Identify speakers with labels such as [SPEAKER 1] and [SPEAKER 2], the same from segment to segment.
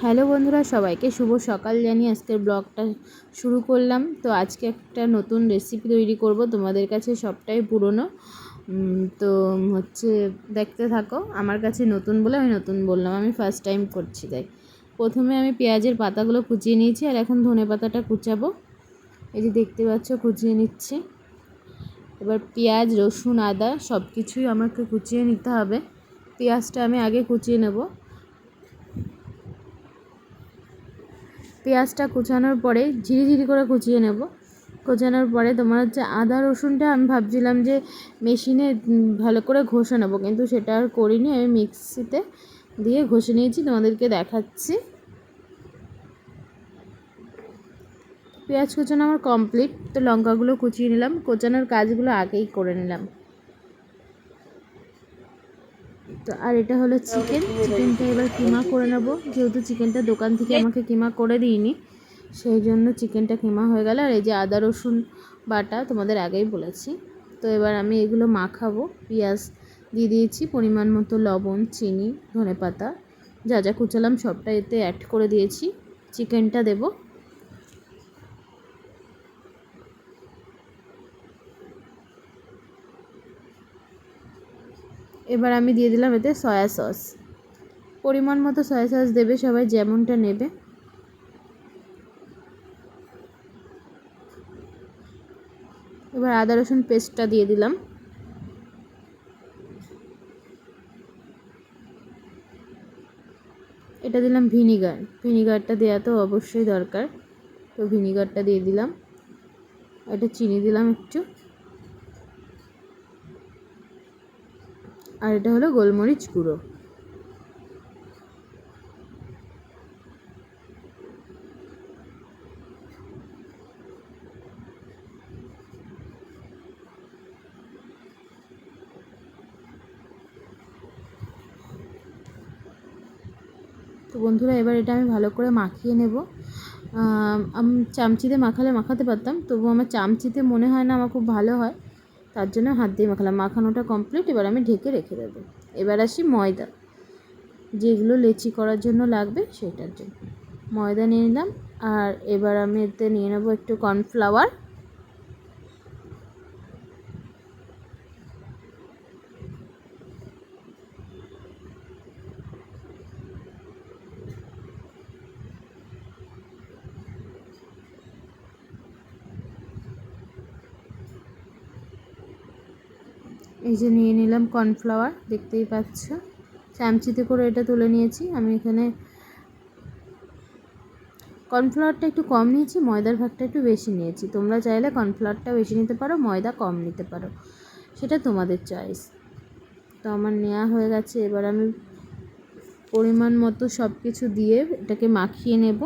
[SPEAKER 1] Hello বন্ধুরা, সবাইকে শুভ সকাল জানিয়ে আজকের ব্লগটা শুরু করলাম। তো আজকে একটা নতুন রেসিপি তৈরি করব, তোমাদের কাছে সবটাই পুরনো। তো হচ্ছে দেখতে থাকো। আমার কাছে নতুন বলে আমি নতুন বললাম, আমি ফার্স্ট টাইম করছি তাই। প্রথমে আমি পেঁয়াজের পাতাগুলো কুচিয়ে নিয়েছি, আর এখন ধনে পাতাটা কুচাবো। এই যে দেখতে পাচ্ছ কুচিয়ে নিচ্ছি। এবার পেঁয়াজ, রসুন, আদা সব কিছুই আমাকে কুচিয়ে নিতে হবে। পেঁয়াজটা আমি আগে কুচিয়ে নেব। পেঁয়াজটা কুচানোর পরে ঝিরিঝিরি করে কুচিয়ে নেব। কুচানোর পরে তোমার হচ্ছে আদা রসুনটা আমি ভাবছিলাম যে মেশিনে ভালো করে ঘষে নেব, কিন্তু সেটা আর করিনি। আমি মিক্সিতে দিয়ে ঘষে নিয়েছি, তোমাদেরকে দেখাচ্ছি। পেঁয়াজ কুচানো আমার কমপ্লিট। তো লঙ্কাগুলো কুচিয়ে নিলাম, কোচানোর কাজগুলো আগেই করে নিলাম। তো আর এটা হলো চিকেনটা এবার কিমা করে নেব। যেহেতু চিকেনটা দোকান থেকে আমাকে কিমা করে দিইনি, সেই জন্য চিকেনটা কিমা হয়ে গেল। আর এই যে আদা রসুন বাটা তোমাদের আগেই বলেছি। তো এবার আমি এগুলো মাখাবো। পেঁয়াজ দিয়ে দিয়েছি, পরিমাণ মতো লবণ, চিনি, ধনেপাতা যা যা কুচালাম সবটা এতে অ্যাড করে দিয়েছি। চিকেনটা দেব। এবার আমি দিয়ে দিলাম এতে সয়া সস। পরিমাণ মতো সয়া সস দেবে, সবাই যেমনটা নেবে। এবার আদা রসুন পেস্টটা দিয়ে দিলাম। এটা দিলাম ভিনিগারটা দেওয়া তো অবশ্যই দরকার, তো ভিনিগারটা দিয়ে দিলাম। এটা চিনি দিলাম একটু, আর এটা হলো গোলমরিচ গুঁড়ো। তো বন্ধুরা, এবার এটা আমি ভালো করে মাখিয়ে নেব। আমি চামচিতে মাখাতে পারতাম, তবু আমার চামচিতে মনে হয় না আমার খুব ভালো হয়, তার জন্য হাত দিয়ে মাখালাম। মাখানোটা কমপ্লিট। এবার আমি ঢেকে রেখে দেবো। এবার আসি ময়দা, যেগুলো লেচি করার জন্য লাগবে সেটার জন্য ময়দা নিয়ে নিলাম। আর এবার আমি এতে নিয়ে নেবো একটু কর্নফ্লাওয়ার। এই যে নিয়ে নিলাম কর্নফ্লাওয়ার, দেখতেই পাচ্ছ। চামচিতে করে এটা তুলে নিয়েছি। আমি এখানে কর্নফ্লাওয়ারটা একটু কম নিয়েছি, ময়দার ভাগটা একটু বেশি নিয়েছি। তোমরা চাইলে কর্নফ্লাওয়ারটা বেশি নিতে পারো, ময়দা কম নিতে পারো, সেটা তোমাদের চয়েস। তো আমার নেওয়া হয়ে গেছে। এবার আমি পরিমাণ মতো সব কিছু দিয়ে এটাকে মাখিয়ে নেব।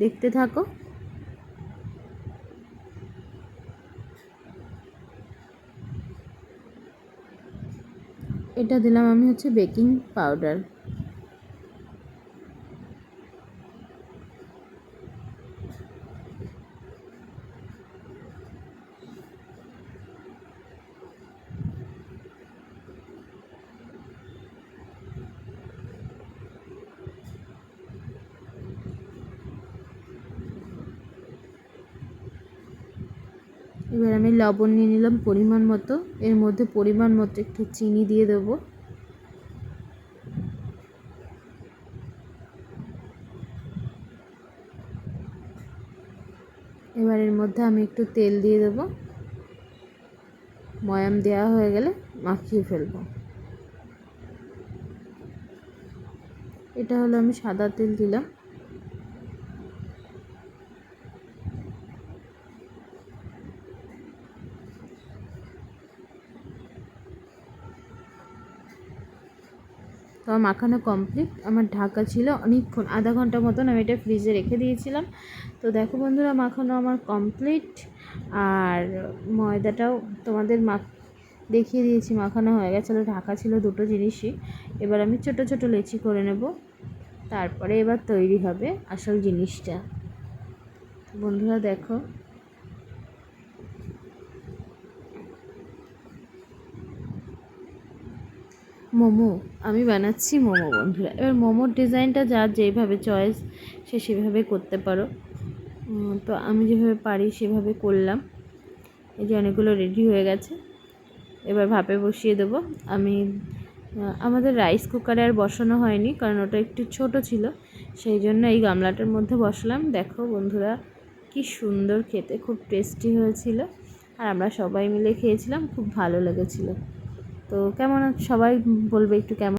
[SPEAKER 1] দেখতে থাকো। এটা দিলাম আমি হচ্ছে বেকিং পাউডার। এবার আমি লবণ নিয়ে নিলাম পরিমাণ মতো। এর মধ্যে পরিমাণ মতো একটু চিনি দিয়ে দেবো। এবার এর মধ্যে আমি একটু তেল দিয়ে দেবো। ময়াম দেওয়া হয়ে গেলে মাখিয়ে ফেলবো। এটা হলো আমি সাদা তেল দিলাম। তো আমার মাখানো কমপ্লিট। আমার ঢাকা ছিল অনেকক্ষণ, আধা ঘন্টা মতন আমি এটা ফ্রিজে রেখে দিয়েছিলাম। তো দেখো বন্ধুরা, মাখানো আমার কমপ্লিট। আর ময়দাটাও তোমাদের দেখিয়ে দিয়েছি, মাখানো হয়ে গেছে। ঢাকা ছিল দুটো জিনিসই। এবার আমি ছোট ছোট লেচি করে নেব, তারপরে এবার তৈরি হবে আসল জিনিসটা। বন্ধুরা দেখো, মোমো আমি বানাচ্ছি মোমো বন্ধুরা। এবার মোমোর ডিজাইনটা যার যেইভাবে চয়েস সে সেভাবে করতে পারো। তো আমি যেভাবে পারি সেভাবে করলাম। এই যে অনেকগুলো রেডি হয়ে গেছে, এবার ভাপে বসিয়ে দেবো। আমি আমাদের রাইস কুকারে আর বসানো হয়নি, কারণ ওটা একটু ছোট ছিল, সেই জন্য এই গামলাটার মধ্যে বসলাম। দেখো বন্ধুরা কি সুন্দর খেতে, খুব টেস্টি হয়েছিল, আর আমরা সবাই মিলে খেয়েছিলাম, খুব ভালো লেগেছিলো। তো কেমন সবাই বলবে একটু কেমন